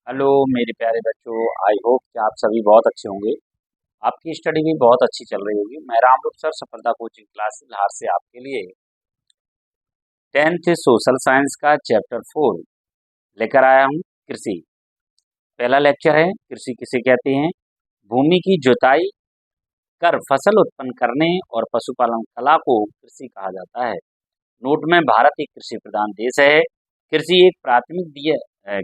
Hello मेरे प्यारे बच्चों। आई होप कि आप सभी बहुत अच्छे होंगे। आपकी स्टडी भी बहुत अच्छी चल रही होगी। मैं रामरूप सर सफलता कोचिंग क्लास लाहौर से आपके लिए 10th सोशल साइंस का चैप्टर 4 लेकर आया हूँ। कृषि पहला लेक्चर है। कृषि किसे कहते हैं? भूमि की जुताई कर फसल उत्पन्न करने और पशुपालन कला को कृषि कहा जाता है। नोट में भारत एक कृषि प्रधान देश है। कृषि एक प्राथमिक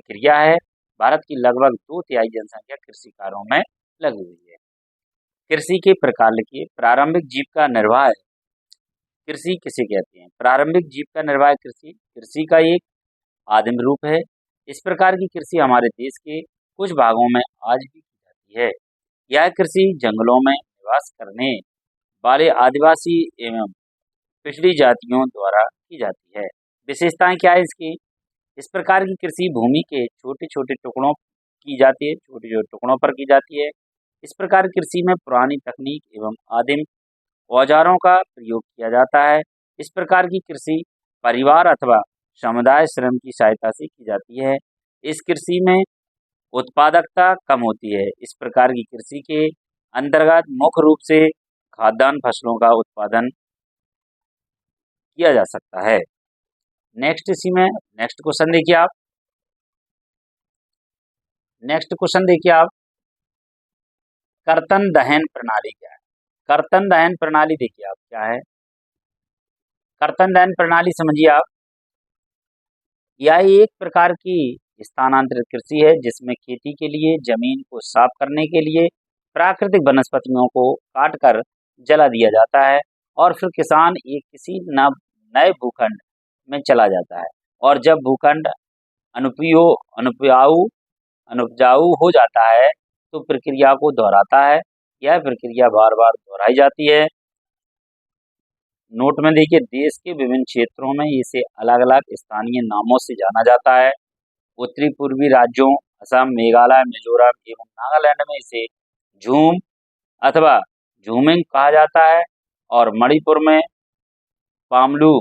क्रिया है। भारत की लगभग 2/3 जनसंख्या कृषि कार्यों में लगी हुई है। कृषि के प्रकार लिखिए। प्रारंभिक जीविका निर्वाह है। कृषि किसे कहते हैं? प्रारंभिक जीविका निर्वाह कृषि कृषि का एक आदिम रूप है। इस प्रकार की कृषि हमारे देश के कुछ भागों में आज भी की जाती है। यह कृषि जंगलों में निवास करने वाले आदिवासी एवं पिछड़ी जातियों द्वारा की जाती है। विशेषताएं क्या है इसकी? इस प्रकार की कृषि भूमि के छोटे छोटे टुकड़ों की जाती है, छोटे छोटे टुकड़ों पर की जाती है। इस प्रकार कृषि में पुरानी तकनीक एवं आदिम औजारों का प्रयोग किया जाता है। इस प्रकार की कृषि परिवार अथवा समुदाय श्रम की सहायता से की जाती है। इस कृषि में उत्पादकता कम होती है। इस प्रकार की कृषि के अंतर्गत मुख्य रूप से खाद्यान्न फसलों का उत्पादन किया जा सकता है। नेक्स्ट इसी में नेक्स्ट क्वेश्चन देखिए आप। नेक्स्ट क्वेश्चन देखिए आप। कर्तन दहन प्रणाली क्या है? कर्तन दहन प्रणाली देखिए आप क्या है। कर्तन दहन प्रणाली समझिए आप। यह एक प्रकार की स्थानांतरित कृषि है जिसमें खेती के लिए जमीन को साफ करने के लिए प्राकृतिक वनस्पतियों को काटकर जला दिया जाता है और फिर किसान एक किसी नए भूखंड में चला जाता है। और जब भूखंड अनुपयो अनुपजाऊ अनुपजाऊ हो जाता है तो प्रक्रिया को दोहराता है। यह प्रक्रिया बार बार दोहराई जाती है। नोट में देखिए, देश के विभिन्न क्षेत्रों में इसे अलग अलग स्थानीय नामों से जाना जाता है। उत्तरी पूर्वी राज्यों असम, मेघालय, मिजोरम एवं नागालैंड में इसे झूम अथवा झूमिंग कहा जाता है और मणिपुर में पामलू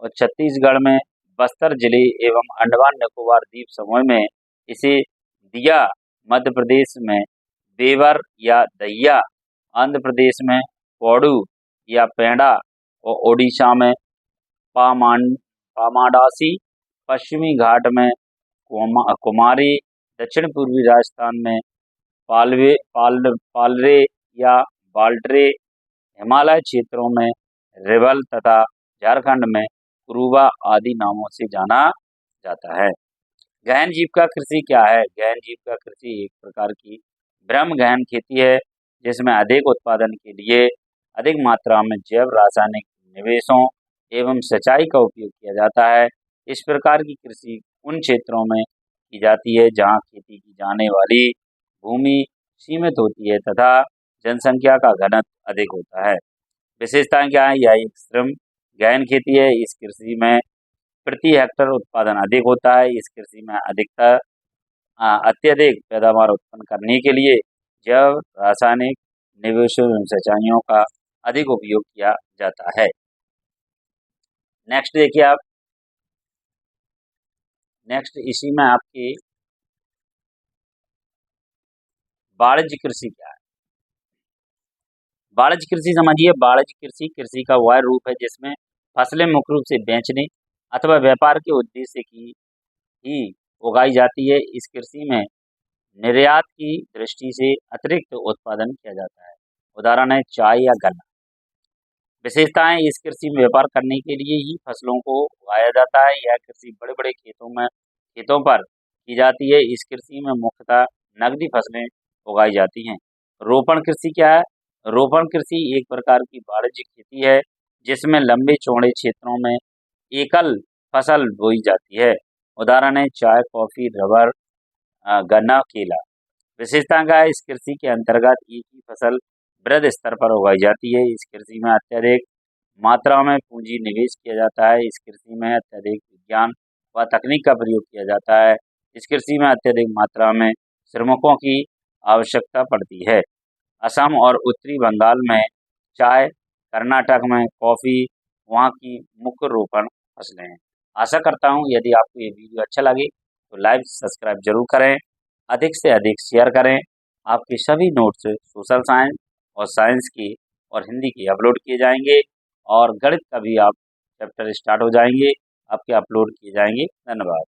और छत्तीसगढ़ में बस्तर जिले एवं अंडमान निकोबार द्वीप समूह में इसे दिया, मध्य प्रदेश में देवर या दैया, आंध्र प्रदेश में पौडू या पेंडा और ओडिशा में पामाडासी, पश्चिमी घाट में कुमारी, दक्षिण पूर्वी राजस्थान में पालरे या बाल्टरे, हिमालय क्षेत्रों में रिवल तथा झारखंड में कुरुबा आदि नामों से जाना जाता है। गहन जीविका कृषि क्या है? गहन जीविका कृषि एक प्रकार की भ्रम गहन खेती है जिसमें अधिक उत्पादन के लिए अधिक मात्रा में जैव रासायनिक निवेशों एवं सिंचाई का उपयोग किया जाता है। इस प्रकार की कृषि उन क्षेत्रों में की जाती है जहां खेती की जाने वाली भूमि सीमित होती है तथा जनसंख्या का घनत्व अधिक होता है। विशेषताएं क्या है? यह एक श्रम गहन खेती है। इस कृषि में प्रति हेक्टर उत्पादन अधिक होता है। इस कृषि में अत्यधिक पैदावार उत्पन्न करने के लिए जैव रासायनिक निवेशों एवं सिंचाइयों का अधिक उपयोग किया जाता है। नेक्स्ट देखिए आप। नेक्स्ट इसी में आपकी वाणिज्य कृषि क्या है? वाणिज्य कृषि समझिए। वाणिज्य कृषि कृषि का वह रूप है जिसमें फसलें मुख्य रूप से बेचने अथवा व्यापार के उद्देश्य की ही उगाई जाती है। इस कृषि में निर्यात की दृष्टि से अतिरिक्त उत्पादन किया जाता है। उदाहरण है चाय या गन्ना। विशेषताएं, इस कृषि में व्यापार करने के लिए ही फसलों को उगाया जाता है। यह कृषि बड़े बड़े खेतों पर की जाती है। इस कृषि में मुख्यतः नकदी फसलें उगाई जाती हैं। रोपण कृषि क्या है? रोपण कृषि एक प्रकार की वाणिज्यिक खेती है जिसमें लंबे चौड़े क्षेत्रों में एकल फसल बोई जाती है। उदाहरण है चाय, कॉफी, रबर, गन्ना, केला। विशेषता क्या है? इस कृषि के अंतर्गत एक ही फसल वृहद स्तर पर उगाई जाती है। इस कृषि में अत्यधिक मात्रा में पूंजी निवेश किया जाता है। इस कृषि में अत्यधिक विज्ञान व तकनीक का प्रयोग किया जाता है। इस कृषि में अत्यधिक मात्रा में श्रमिकों की आवश्यकता पड़ती है। असम और उत्तरी बंगाल में चाय, कर्नाटक में कॉफ़ी वहाँ की मुख्य रोपण फसलें हैं। आशा करता हूँ यदि आपको ये वीडियो अच्छा लगे तो लाइक सब्सक्राइब जरूर करें। अधिक से अधिक शेयर करें। आपके सभी नोट्स सोशल साइंस और साइंस की और हिंदी की अपलोड किए जाएंगे और गणित का भी आप चैप्टर स्टार्ट हो जाएंगे, आपके अपलोड किए जाएंगे। धन्यवाद।